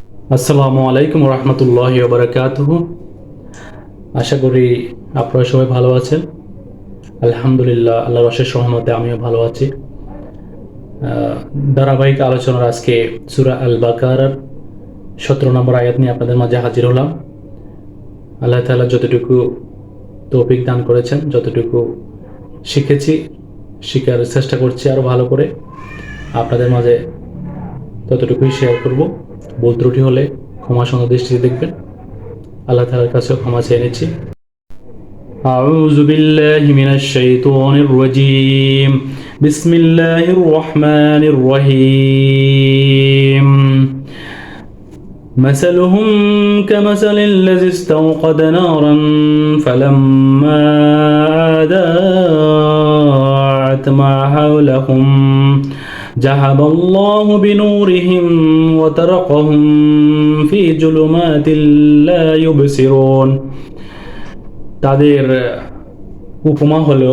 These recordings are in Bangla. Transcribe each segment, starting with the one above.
আসসালামু আলাইকুম রহমতুল্লাহি ওয়া বারাকাতুহু। আশা করি আপনারা সবাই ভালো আছেন। আলহামদুলিল্লাহ, আল্লাহর অশেষ রহমতে আমিও ভালো আছি। ধারাবাহিক আলোচনার আজকে সূরা আল বাকারার 17 নম্বর আয়াত নিয়ে আপনাদের মাঝে হাজির হলাম। আল্লাহ তাআলা যতটুকু তৌফিক দান করেছেন, যতটুকু শিখেছি, শিখার চেষ্টা করছি আরও ভালো করে আপনাদের মাঝে ততটুকুই শেয়ার করব। ভুল ত্রুটি হলে ক্ষমা সুন্দর দৃষ্টিতে দেখবেন। আল্লাহ তাআলার কাছেও ক্ষমা চেয়ে নিচ্ছি। أعوذ بالله من الشيطان الرجيم. بسم الله الرحمن الرحيم. مثلهم كمثل الذي استوقد نارا فلما أضاءت ما حولهم ذهب الله بنورهم وتركهم في ظلمات لا يبصرون. তাদের উপমা হলো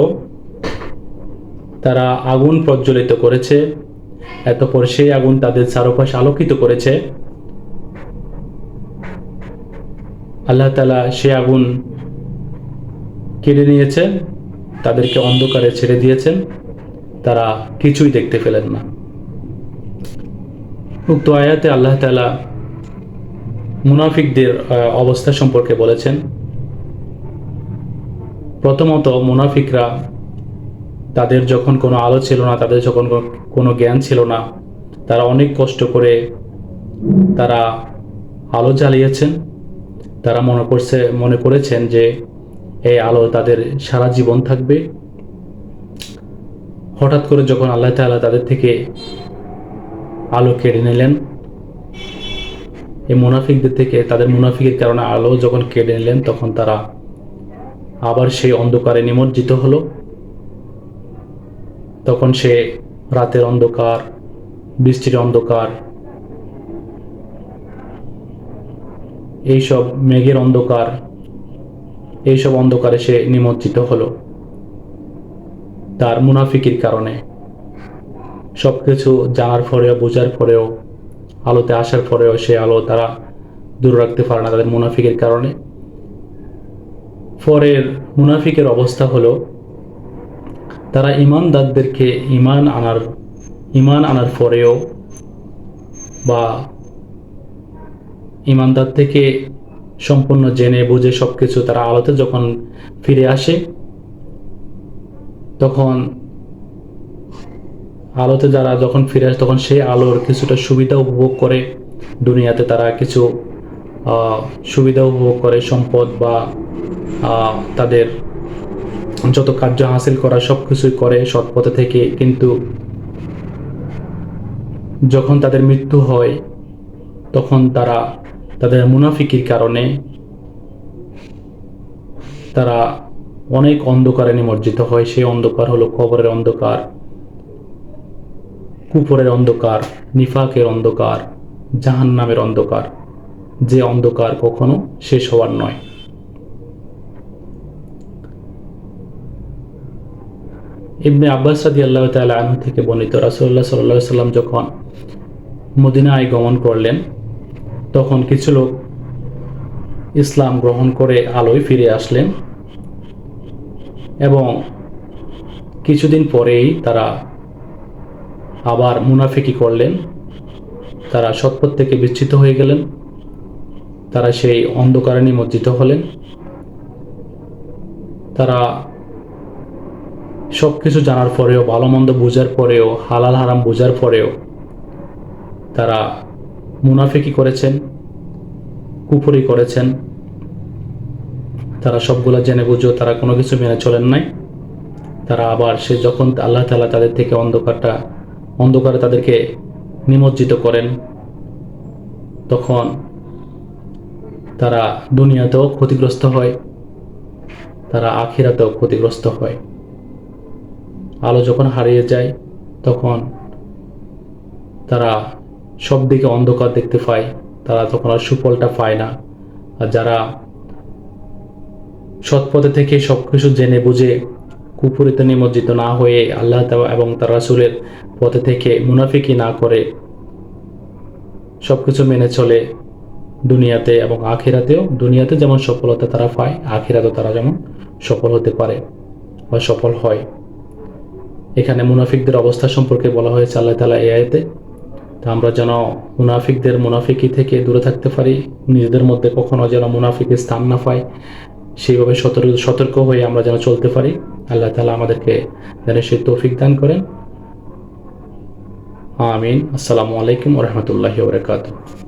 তারা আগুন প্রজ্বলিত করেছে, এতপর সেই আগুন তাদের চারপাশে আলোকিত করেছে। আল্লাহ তাআলা সেই আগুন কেড়ে নিয়েছেন, তাদেরকে অন্ধকারে ছেড়ে দিয়েছেন, তারা কিছুই দেখতে পেলেন না। উক্ত আয়াতে আল্লাহ তাআলা মুনাফিকদের অবস্থা সম্পর্কে বলেছেন। প্রথমত, মুনাফিকরা তাদের যখন কোনো আলো ছিল না, তাদের যখন কোনো জ্ঞান ছিল না, তারা অনেক কষ্ট করে তারা আলো জ্বালিয়েছেন। তারা মনে করেছেন যে এই আলো তাদের সারা জীবন থাকবে। হঠাৎ করে যখন আল্লাহ তাআলা তাদের থেকে আলো কেড়ে নিলেন, এই মুনাফিকদের থেকে তাদের মুনাফিকের কারণে আলো যখন কেড়ে নিলেন, তখন তারা আবার সেই অন্ধকারে নিমজ্জিত হলো। তখন সে রাতের অন্ধকার, বৃষ্টির অন্ধকার, এইসব মেঘের অন্ধকার, এইসব অন্ধকারে সে নিমজ্জিত হলো তার মুনাফিকির কারণে। সব কিছু জানার পরেও, বোঝার পরেও, আলোতে আসার পরেও সে আলো তারা দূর রাখতে পারে না তাদের মুনাফিকের কারণে। পরের মুনাফিকের অবস্থা হলো তারা ইমানদারদেরকে ইমান আনার পরেও বা ইমানদার থেকে সম্পূর্ণ জেনে বুঝে সবকিছু তারা আলোতে যখন ফিরে আসে, তখন আলোতে যারা যখন ফিরে আসে তখন সেই আলোর কিছুটা সুবিধা উপভোগ করে। দুনিয়াতে তারা কিছু সুবিধা উপভোগ করে, সম্পদ বা তাদের যত কার্য হাসিল করা সব কিছুই করে সৎ পথে থেকে। কিন্তু যখন তাদের মৃত্যু হয়, তখন তারা তাদের মুনাফিকির কারণে তারা অনেক অন্ধকারে নিমজ্জিত হয়। সেই অন্ধকার হলো কবরের অন্ধকার, কুফরের অন্ধকার, নিফাকের অন্ধকার, জাহান্নামের অন্ধকার, যে অন্ধকার কখনো শেষ হওয়ার নয়। ইবনে আব্বাস রাদিয়াল্লাহু তাআলা আনহু থেকে বর্ণিত, রাসূলুল্লাহ সাল্লাল্লাহু আলাইহি ওয়াসাল্লাম যখন মদিনায় গমন করলেন, তখন কিছু লোক ইসলাম গ্রহণ করে আলোয় ফিরে আসলেন এবং কিছুদিন পরেই তারা আবার মুনাফিকি করলেন। তারা সৎপথ থেকে বিচ্যুত হয়ে গেলেন, তারা সেই অন্ধকারে নিমজ্জিত হলেন। তারা সব কিছু জানার পরেও, ভালো মন্দ বোঝার পরেও, হালাল হারাম বোঝার পরেও তারা মুনাফিকি করেছেন, কুফরি করেছেন। তারা সবগুলো জেনে বুঝেও তারা কোনো কিছু মেনে চলেন নাই। তারা আবার যখন আল্লাহ তাআলা তাদের থেকে অন্ধকারে তাদেরকে নিমজ্জিত করেন, তখন তারা দুনিয়াতেও ক্ষতিগ্রস্ত হয়, তারা আখিরাতেও ক্ষতিগ্রস্ত হয়। আলো যখন হারিয়ে যায়, তখন তারা সব দিকে অন্ধকার দেখতে পায়, তারা তখন আর সুফলটা পায় না। আর যারা সৎপথে থেকে সব কিছু জেনে বুঝে কুফরিতে নিমজ্জিত না হয়ে আল্লাহ এবং তার রাসূলের পথে থেকে মুনাফিকি না করে সব কিছু মেনে চলে, দুনিয়াতে এবং আখিরাতেও। দুনিয়াতে যেমন সফলতা তারা পায়, আখিরাতেও তারা যেমন সফল হতে পারে বা সফল হয়। এখানে মুনাফিকদের অবস্থা সম্পর্কে বলা হয়েছে আল্লাহ তাআলা এই আয়াতে। তা আমরা যেন মুনাফিকি থেকে দূরে থাকতে পারি, নিজেদের মধ্যে কখনো যেন মুনাফিকের স্থান না পাই, সেইভাবে সতর্ক হয়ে আমরা যেন চলতে পারি। আল্লাহ তাআলা আমাদেরকে যেন সেই তৌফিক দান করেন। আমিন। আসসালামু আলাইকুম ওয়া রাহমাতুল্লাহি ওয়া বারাকাতুহু।